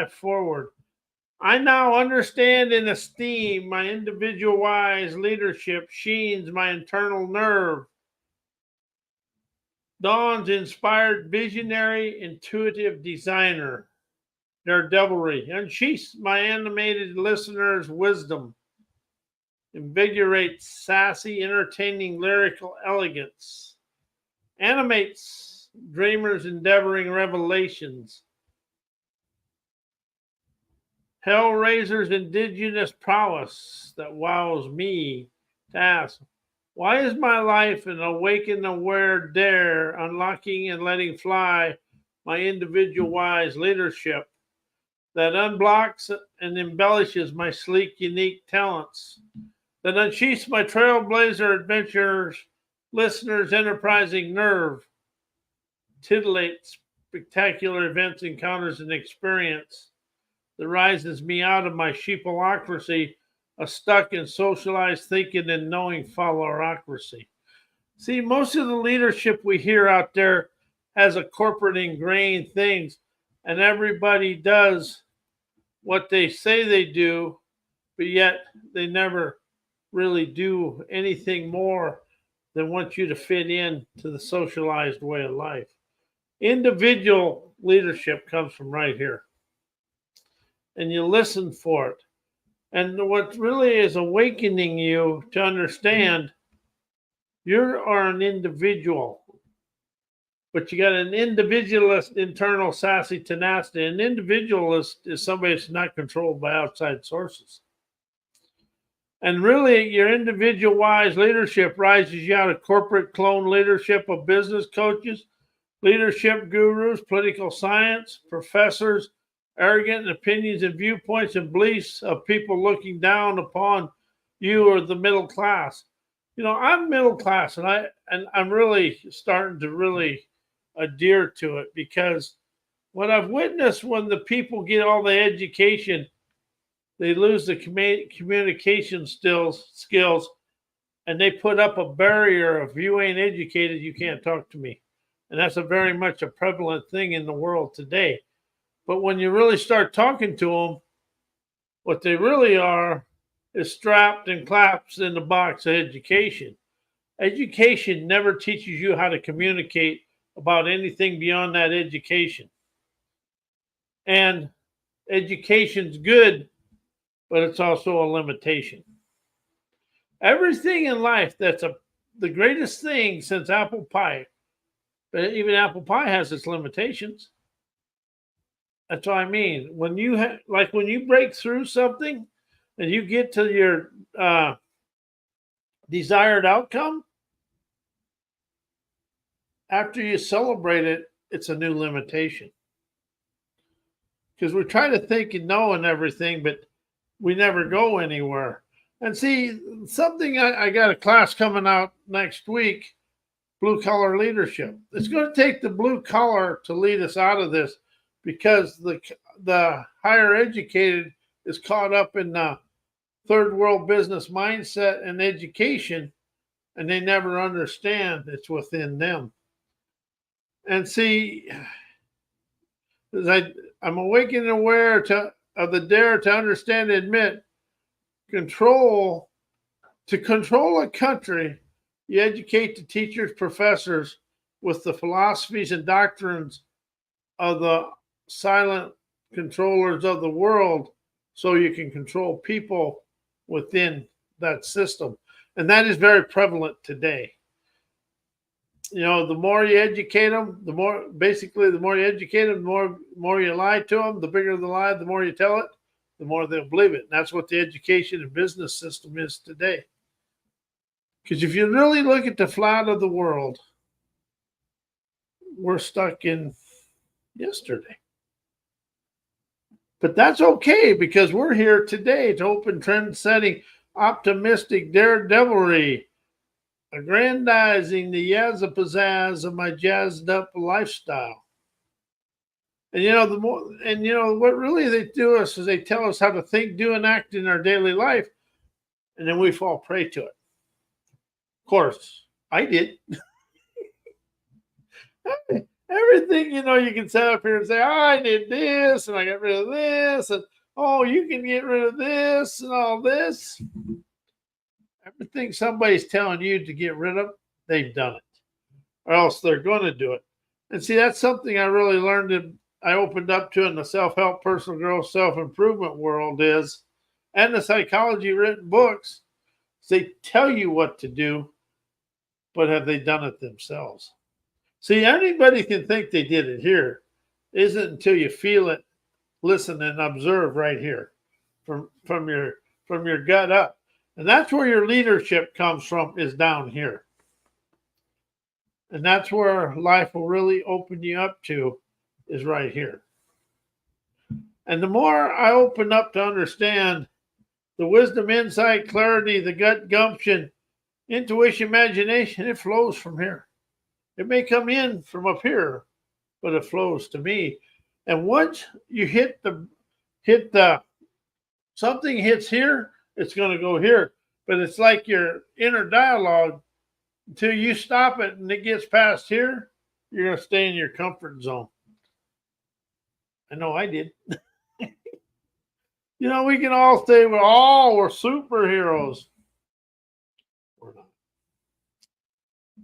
life forward. I now understand and esteem my individual wise leadership sheens my internal nerve. Dawn's inspired visionary, intuitive designer. Their devilry. Unsheaths my animated listeners' wisdom. Invigorates sassy, entertaining lyrical elegance. Animates dreamers' endeavoring revelations. Hellraiser's indigenous prowess that wows me to ask, why is my life an awakened aware dare, unlocking and letting fly my individual wise leadership that unblocks and embellishes my sleek, unique talents, that unsheaths my trailblazer adventurers, listeners' enterprising nerve, titillates spectacular events, encounters, and experience, that rises me out of my sheepocracy, a stuck in socialized thinking and knowing followerocracy. See, most of the leadership we hear out there has a corporate ingrained things, and everybody does what they say they do, but yet they never really do anything more than want you to fit in to the socialized way of life. Individual leadership comes from right here, and you listen for it. And what really is awakening you to understand you are an individual, but you got an individualist internal sassy tenacity. An individualist is somebody that's not controlled by outside sources. And really, your individual wise leadership rises you out of corporate clone leadership of business coaches, leadership gurus, political science, professors, arrogant opinions and viewpoints and beliefs of people looking down upon you or the middle class. You know, I'm middle class, and I'm really starting to really adhere to it, because what I've witnessed, when the people get all the education, they lose the communication skills, and they put up a barrier of, you ain't educated, you can't talk to me. And that's a very much a prevalent thing in the world today. But when you really start talking to them, what they really are is strapped and clapped in the box of education. Education never teaches you how to communicate about anything beyond that education. And education's good, but it's also a limitation. Everything in life that's the greatest thing since apple pie, but even apple pie has its limitations. That's what I mean. When you when you break through something and you get to your desired outcome, after you celebrate it, it's a new limitation. Because we try to think and know and everything, but we never go anywhere. And see, something I got a class coming out next week, blue collar leadership. It's going to take the blue collar to lead us out of this, because the higher educated is caught up in the third world business mindset and education, and they never understand it's within them. And see, I'm awakened and aware of the dare to understand and admit to control a country, you educate the teachers, professors with the philosophies and doctrines of the silent controllers of the world, so you can control people within that system. And that is very prevalent today. You know, the more you educate them, the more you educate them, the more you lie to them, the bigger the lie, the more you tell it, the more they'll believe it. And that's what the education and business system is today. Because if you really look at the flat of the world, we're stuck in yesterday. But that's okay, because we're here today to open trend-setting, optimistic daredevilry, aggrandizing the yazza pizzazz of my jazzed up lifestyle. And what really they do us is they tell us how to think, do, and act in our daily life, and then we fall prey to it. Of course, I did. Everything, you can set up here and say, oh, I did this and I got rid of this. And oh, you can get rid of this and all this. Everything somebody's telling you to get rid of, they've done it. Or else they're going to do it. And see, that's something I really learned and I opened up to in the self-help, personal growth, self-improvement world and the psychology written books. They tell you what to do, but have they done it themselves? See, anybody can think they did it here. It isn't until you feel it, listen, and observe right here from your gut up. And that's where your leadership comes from, is down here. And that's where life will really open you up to, is right here. And the more I open up to understand the wisdom, insight, clarity, the gut gumption, intuition, imagination, it flows from here. It may come in from up here, but it flows to me. And once you hit the something hits here, it's going to go here. But it's like your inner dialogue. Until you stop it and it gets past here, you're going to stay in your comfort zone. I know I did. We can all say, we're superheroes. We're not.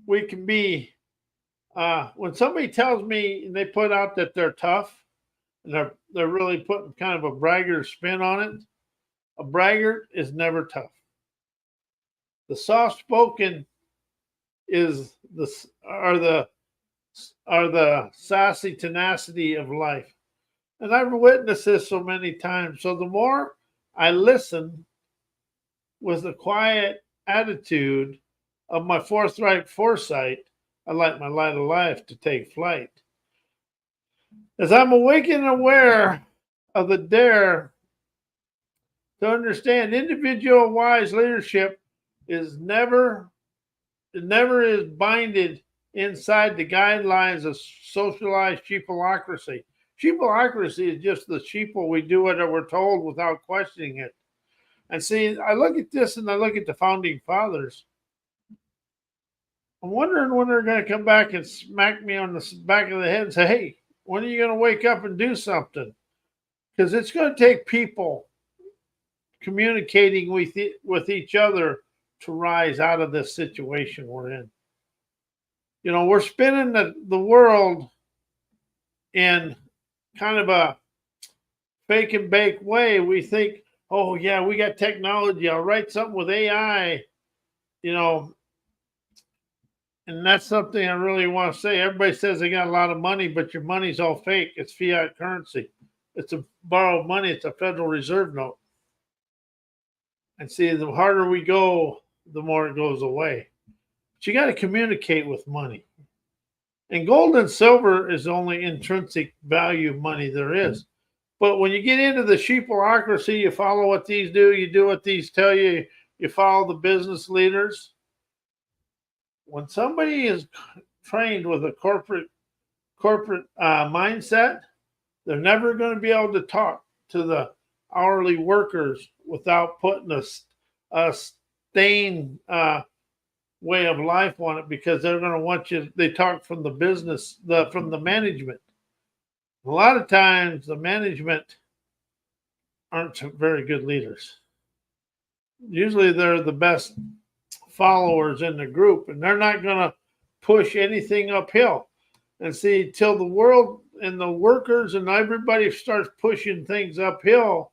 We can be, when somebody tells me and they put out that they're tough, and they're really putting kind of a braggart spin on it, a braggart is never tough. The soft-spoken are the sassy tenacity of life. And I've witnessed this so many times. So the more I listen with a quiet attitude of my forthright foresight, I like my light of life to take flight. As I'm awakened and aware of the dare to understand individual wise leadership is never is binded inside the guidelines of socialized sheepolocracy. Sheepolocracy is just the sheeple. We do whatever we're told without questioning it. And see, I look at this and I look at the founding fathers. I'm wondering when they're going to come back and smack me on the back of the head and say, hey, when are you going to wake up and do something? Because it's going to take people communicating with each other to rise out of this situation we're in. We're spinning the world in kind of a fake and bake way. We think, oh, yeah, we got technology. I'll write something with AI, and that's something I really want to say. Everybody says they got a lot of money, but your money's all fake. It's fiat currency. It's a borrowed money. It's a Federal Reserve note. And see, the harder we go, the more it goes away. But you got to communicate with money. And gold and silver is the only intrinsic value money there is. But when you get into the sheepolocracy, you follow what these do, you do what these tell you, you follow the business leaders. When somebody is trained with a corporate mindset, they're never going to be able to talk to the hourly workers without putting a stain way of life on it, because they're going to want you. They talk from the business, from the management. A lot of times, the management aren't very good leaders. Usually, they're the best followers in the group, and they're not going to push anything uphill. And see, till the world and the workers and everybody starts pushing things uphill,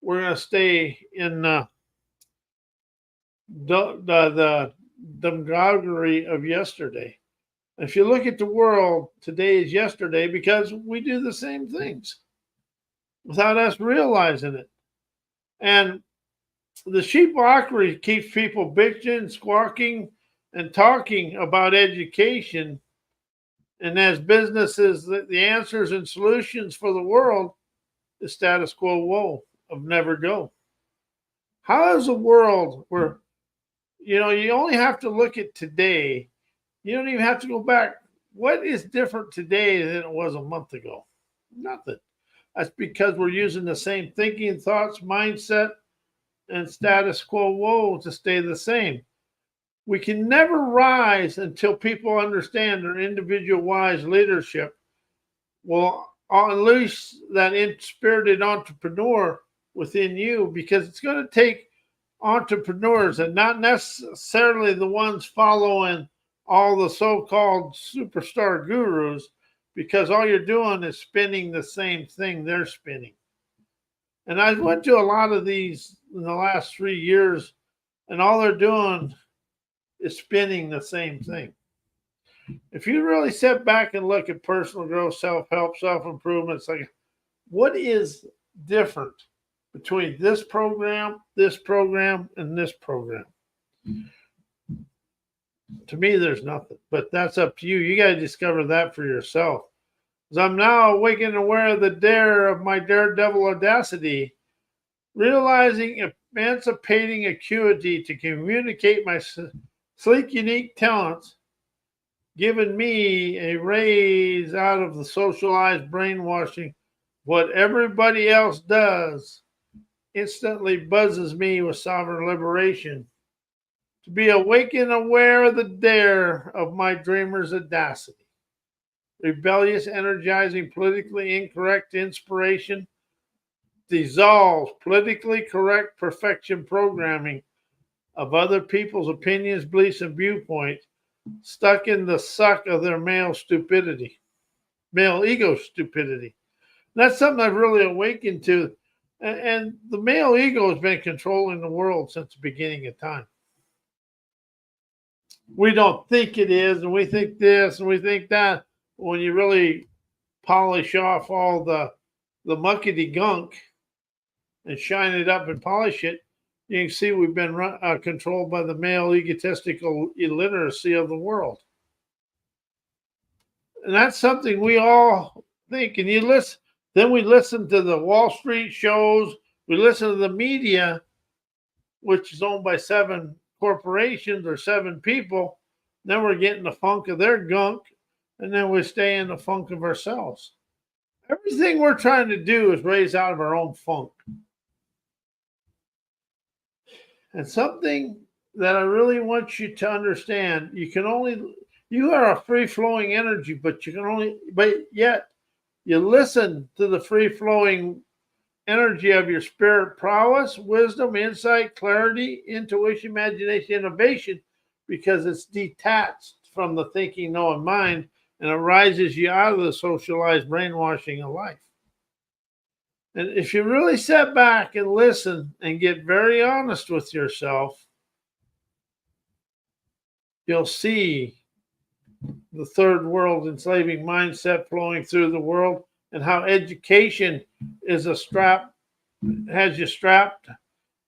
we're going to stay in the demagoguery of yesterday. If you look at the world, today is yesterday, because we do the same things without us realizing it. And the sheepocracy keeps people bitching, squawking, and talking about education. And as businesses, the answers and solutions for the world is status quo of never go. How is a world where, you only have to look at today. You don't even have to go back. What is different today than it was a month ago? Nothing. That's because we're using the same thinking, thoughts, mindset, and status quo to stay the same. We can never rise until people understand their individual wise leadership will unleash that spirited entrepreneur within you, because it's going to take entrepreneurs and not necessarily the ones following all the so-called superstar gurus, because all you're doing is spinning the same thing they're spinning. And I went to a lot of these in the last 3 years, and all they're doing is spinning the same thing. If you really sit back and look at personal growth, self-help, self-improvement, it's like, what is different between this program, and this program? To me, there's nothing, but that's up to you. You got to discover that for yourself. As I'm now awakened and aware of the dare of my daredevil audacity, realizing emancipating acuity to communicate my sleek, unique talents, given me a raise out of the socialized brainwashing. What everybody else does instantly buzzes me with sovereign liberation. To be awakened, aware of the dare of my dreamer's audacity. Rebellious, energizing, politically incorrect inspiration dissolves politically correct perfection programming of other people's opinions, beliefs, and viewpoints, stuck in the suck of their male ego stupidity. That's something I've really awakened to. And the male ego has been controlling the world since the beginning of time. We don't think it is, and we think this, and we think that. When you really polish off all the muckety gunk and shine it up and polish it, you can see we've been controlled by the male egotistical illiteracy of the world. And that's something we all think. And you listen, then we listen to the Wall Street shows, we listen to the media, which is owned by 7 corporations or 7 people. Then we're getting the funk of their gunk, and then we stay in the funk of ourselves. Everything we're trying to do is raise out of our own funk. And something that I really want you to understand, you are a free-flowing energy, but yet you listen to the free-flowing energy of your spirit prowess, wisdom, insight, clarity, intuition, imagination, innovation, because it's detached from the thinking, knowing mind, and it rises you out of the socialized brainwashing of life. And if you really sit back and listen and get very honest with yourself, you'll see the third world enslaving mindset flowing through the world, and how education is has you strapped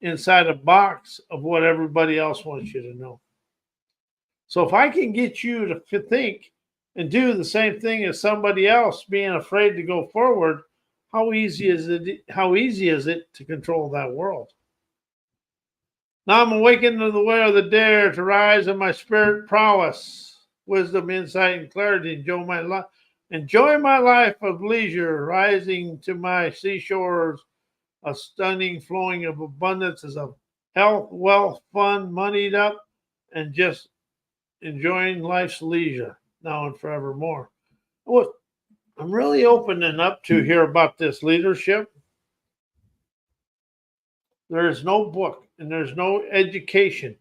inside a box of what everybody else wants you to know. So if I can get you to think and do the same thing as somebody else, being afraid to go forward, how easy is it to control that world? Now I'm awakened to the way of the dare to rise in my spirit prowess, wisdom, insight, and clarity. Enjoy my life of leisure, rising to my seashores, a stunning flowing of abundance of health, wealth, fun, moneyed up, and just enjoying life's leisure now and forevermore. What I'm really opening up to here about this leadership, there is no book and there's no education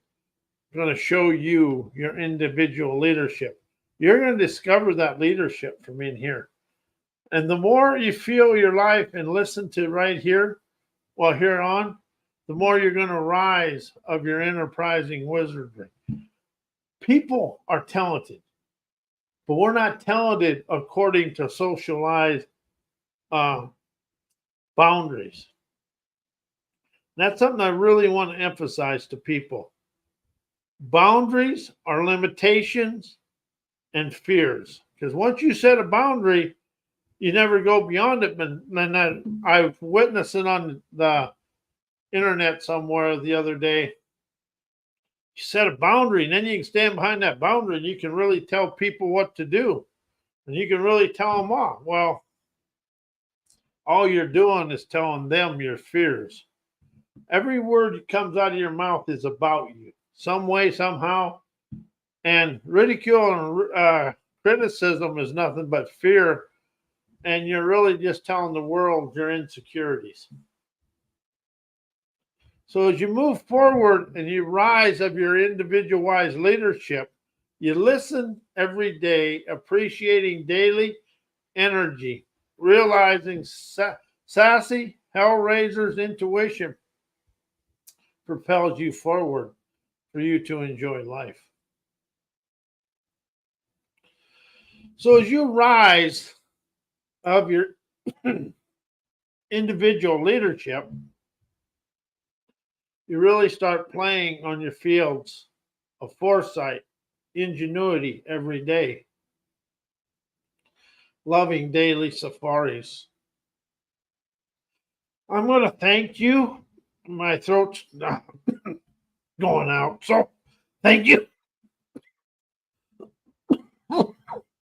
going to show you your individual leadership. You're going to discover that leadership from in here. And the more you feel your life and listen to right here, well, here on, the more you're going to rise of your enterprising wizardry. People are talented, but we're not talented according to socialized boundaries. That's something I really want to emphasize to people. Boundaries are limitations and fears. Because once you set a boundary, you never go beyond it. But I've witnessed it on the internet somewhere the other day. You set a boundary, and then you can stand behind that boundary, and you can really tell people what to do. And you can really tell them off. Well, all you're doing is telling them your fears. Every word that comes out of your mouth is about you. Some way, somehow, And ridicule and criticism is nothing but fear. And you're really just telling the world your insecurities. So as you move forward and you rise of your individualized leadership, you listen every day, appreciating daily energy, realizing sassy Hellraiser's intuition propels you forward for you to enjoy life. So as you rise of your individual leadership, you really start playing on your fields of foresight, ingenuity every day, loving daily safaris. I'm going to thank you. My throat's going out. So thank you.